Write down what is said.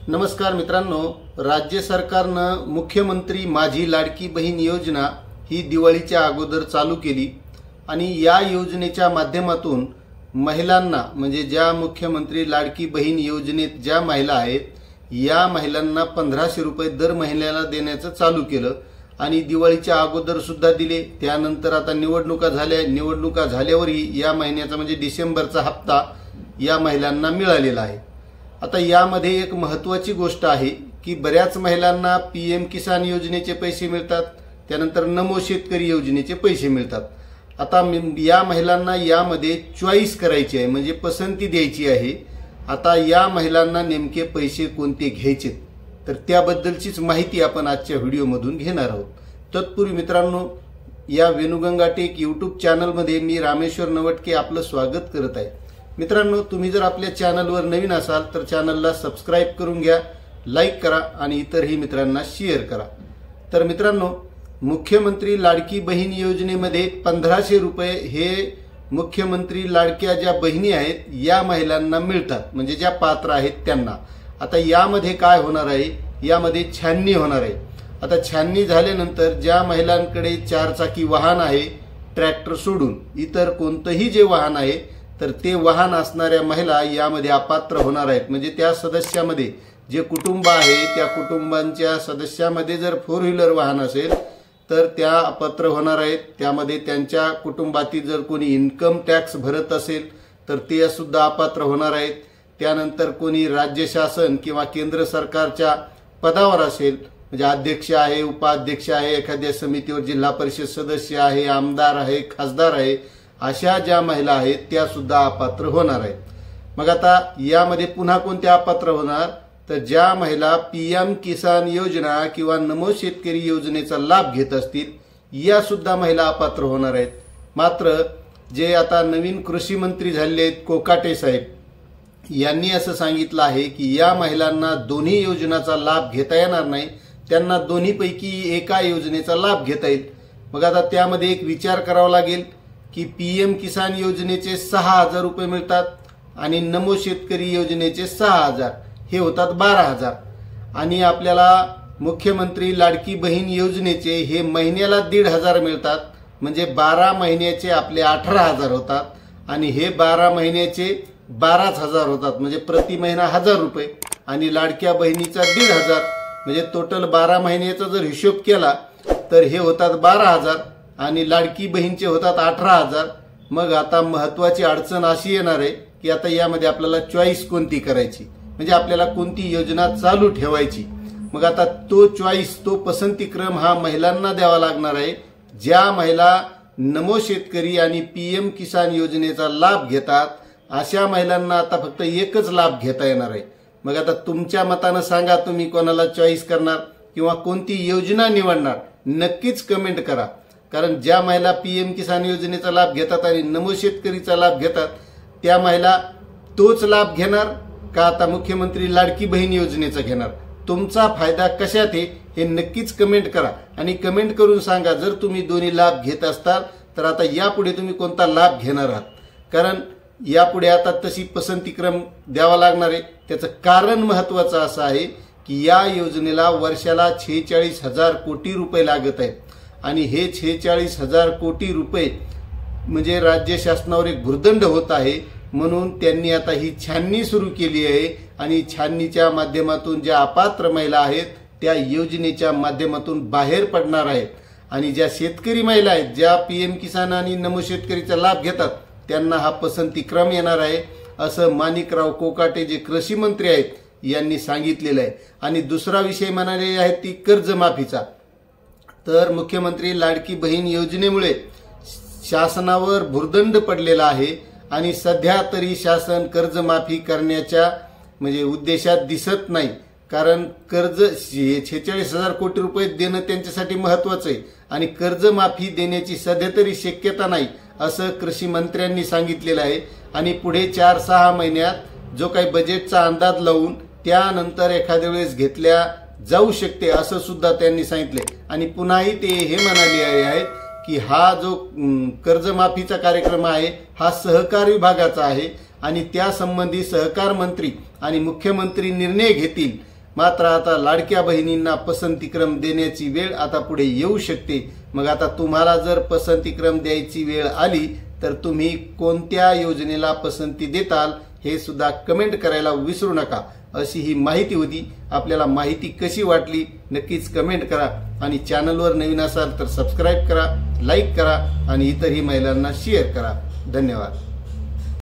नमस्कार मित्रांनो, राज्य सरकारनं मुख्यमंत्री माझी लाडकी बहीण योजना ही दिवाळीच्या अगोदर चालू केली आणि या योजनेच्या माध्यमातून महिलांना म्हणजे ज्या मुख्यमंत्री लाडकी बहीण योजनेत ज्या महिला आहेत या महिलांना 1500 रुपये दर महिन्याला देण्याचं चालू केलं आणि दिवाळीच्या अगोदर सुद्धा दिले। त्यानंतर आता निवडणुका झाल्यावरही या महिन्याचा म्हणजे डिसेंबरचा हप्ता या महिलांना मिळालेला आहे। आता यामध्ये एक महत्त्वाची गोष्ट आहे की बऱ्याच महिलांना पीएम किसान योजनेचे पैसे मिळतात, त्यानंतर नमो शेतकरी योजनेचे पैसे मिळतात। आता या महिलांना यामध्ये चॉईस करायची आहे म्हणजे पसंती द्यायची आहे। आता या महिलांना नेमके पैसे कोणते घ्यायचे तर त्याबद्दलचीच माहिती आपण आजच्या व्हिडिओमधून घेणार आहोत। तत्पूर्वी मित्रांनो, या वेणुगंगा टेक यूट्यूब चॅनलमध्ये मी रामेश्वर नवटके आपलं स्वागत करत आहे। मित्रांनो, तुम्ही जर आपल्या चॅनलवर नवीन असाल तर चॅनलला सबस्क्राइब करून घ्या, लाईक करा आणि इतरही मित्रांना शेअर करा। तर मित्रांनो, मुख्यमंत्री लाडकी बहीण योजनेमध्ये 1500 रुपये हे मुख्यमंत्री लाडक्या ज्या बहिणी आहेत या महिलांना मिळतात म्हणजे ज्या पात्र आहेत त्यांना। आता यामध्ये काय होणार आहे, यामध्ये छाननी होणार आहे। आता छाननी झाल्यानंतर ज्या महिलांकडे 4 चाकी वाहन आहे, ट्रॅक्टर सोडून इतर कोणतंही जे वाहन आहे तर ते वाहन असणाऱ्या महिला यामध्ये अपात्र होणार आहेत। म्हणजे त्या सदस्यामध्ये जे कुटुंब आहे त्या कुटुंबांच्या सदस्यामध्ये जर 4 व्हीलर वाहन असेल तर त्या अपात्र होणार आहेत। त्यामध्ये त्यांच्या कुटुंबातील जर कोणी इन्कम टॅक्स भरत असेल तर ते सुद्धा अपात्र होणार आहेत। त्यानंतर कोणी राज्य शासन किंवा केंद्र सरकारच्या पदावर असेल म्हणजे अध्यक्ष आहे, उपाध्यक्ष आहे, एखाद्या समितीवर जिल्हा परिषद सदस्य आहे, आमदार आहे, खासदार आहे, अशा ज्या महिला आहेत त्या सुद्धा अपात्र होणार आहेत। मग आता यामध्ये पुन्हा कोणत्या अपात्र होणार तर ज्या महिला पीएम किसान योजना किंवा नमो शेतकरी योजनेचा लाभ घेत असतील या सुद्धा महिला अपात्र होणार आहेत। मात्र जे आता नवीन कृषी मंत्री झालेले आहेत कोकाटे साहेब यांनी असं सांगितलं आहे की या महिलांना दोन्ही योजनाचा लाभ घेता येणार नाही, त्यांना दोन्हीपैकी एका योजनेचा लाभ घेता येईल। मग आता त्यामध्ये एक विचार करावा लागेल की पीएम किसान योजनेचे 6000 रुपये मिळतात आणि नमो शेतकरी योजनेचे 6000 हे होतात 12000 आणि आपल्याला मुख्यमंत्री लाडकी बहीण योजनेचे हे महिन्याला 1500 मिळतात म्हणजे 12 महिन्याचे आपले 18000 होतात आणि हे 12 महिन्याचे 12000 होतात म्हणजे प्रति महिना 1000 रुपये आणि लाडक्या बहिणीचा 1500 म्हणजे टोटल 12 महिन्याचा जर हिशोब केला तर हे होतात 12000 आणि लाडकी बहीणचे होतात 18000। मग आता महत्त्वाची अडचण अशी येणार आहे की आता यामध्ये आपल्याला चॉईस कोणती करायची म्हणजे आपल्याला कोणती योजना चालू ठेवायची। मग आता तो चॉईस तो पसंतीक्रम हा महिलांना द्यावा लागणार आहे। ज्या महिला नमो शेतकरी आणि पीएम किसान योजनेचा लाभ घेतात अशा महिलांना आता फक्त एकच लाभ घेता येणार आहे। मग आता तुमच्या मतानं सांगा तुम्ही कोणाला चॉईस करणार किंवा कोणती योजना निवडणार, नक्कीच कमेंट करा। कारण ज्या महिला पीएम किसान योजनेचा लाभ घेतात आणि नमो शेतकरीचा लाभ घेतात त्या महिला तोच लाभ घेणार का आता मुख्यमंत्री लाडकी बहीण योजनेचा घेणार, तुमचा फायदा कशात आहे हे नक्कीच कमेंट करा आणि कमेंट करून सांगा। जर तुम्ही दोन्ही लाभ घेत असताल तर आता यापुढे तुम्ही कोणता लाभ घेणार आहात, कारण यापुढे आता तशी पसंतीक्रम द्यावा लागणार आहे। त्याचं कारण महत्त्वाचं असं आहे की या योजनेला वर्षाला 46,000 कोटी रुपये लागत आहेत आणि हे 46,000 कोटी रुपये म्हणजे राज्य शासनावर एक भुर्दंड होत आहे। म्हणून त्यांनी आता ही छाननी सुरू केली आहे आणि छाननीच्या माध्यमातून ज्या अपात्र महिला आहेत त्या योजनेच्या माध्यमातून बाहेर पडणार आहेत आणि ज्या शेतकरी महिला आहेत ज्या पीएम किसान आणि नमो शेतकरीचा लाभ घेतात त्यांना हा पसंतीक्रम येणार आहे असं माणिकराव कोकाटे जे कृषी मंत्री आहेत यांनी सांगितलेलं आहे। आणि दुसरा विषय म्हणाले आहे ती कर्जमाफीचा। तर मुख्यमंत्री लाडकी बहीण योजनेमुळे शासनावर भुर्दंड पडलेला आहे आणि सध्या तरी शासन कर्जमाफी करण्याच्या म्हणजे उद्देशात दिसत नाही, कारण कर्ज 46,000 कोटी रुपये देणं त्यांच्यासाठी महत्त्वाचं आहे आणि कर्जमाफी देण्याची सध्या तरी शक्यता नाही असं कृषी मंत्र्यांनी सांगितलेलं आहे। आणि पुढे 4-6 महिन्यात जो काही बजेटचा अंदाज लावून त्यानंतर एखाद्या वेळेस घेतल्या जाऊ शकते असं सुद्धा त्यांनी सांगितले। आणि पुन्हाही ते हे म्हणाले आहेत की हा जो कर्जमाफीचा कार्यक्रम आहे हा सहकार विभागाचा आहे आणि त्यासंबंधी सहकार मंत्री आणि मुख्यमंत्री निर्णय घेतील मात्र आता लाडक्या बहिणींना पसंतीक्रम देण्याची वेळ आता पुढे येऊ शकते। मग आता तुम्हाला जर पसंतीक्रम द्यायची वेळ आली तर तुम्ही कोणत्या योजनेला पसंती देताल हे सुद्धा कमेंट करायला विसरू नका। अशी ही माहिती होती। आपल्याला माहिती कशी वाटली नक्कीच कमेंट करा आणि चॅनलवर नवीन असाल तर सबस्क्राईब करा, लाईक करा आणि इतरही महिलांना शेअर करा। धन्यवाद।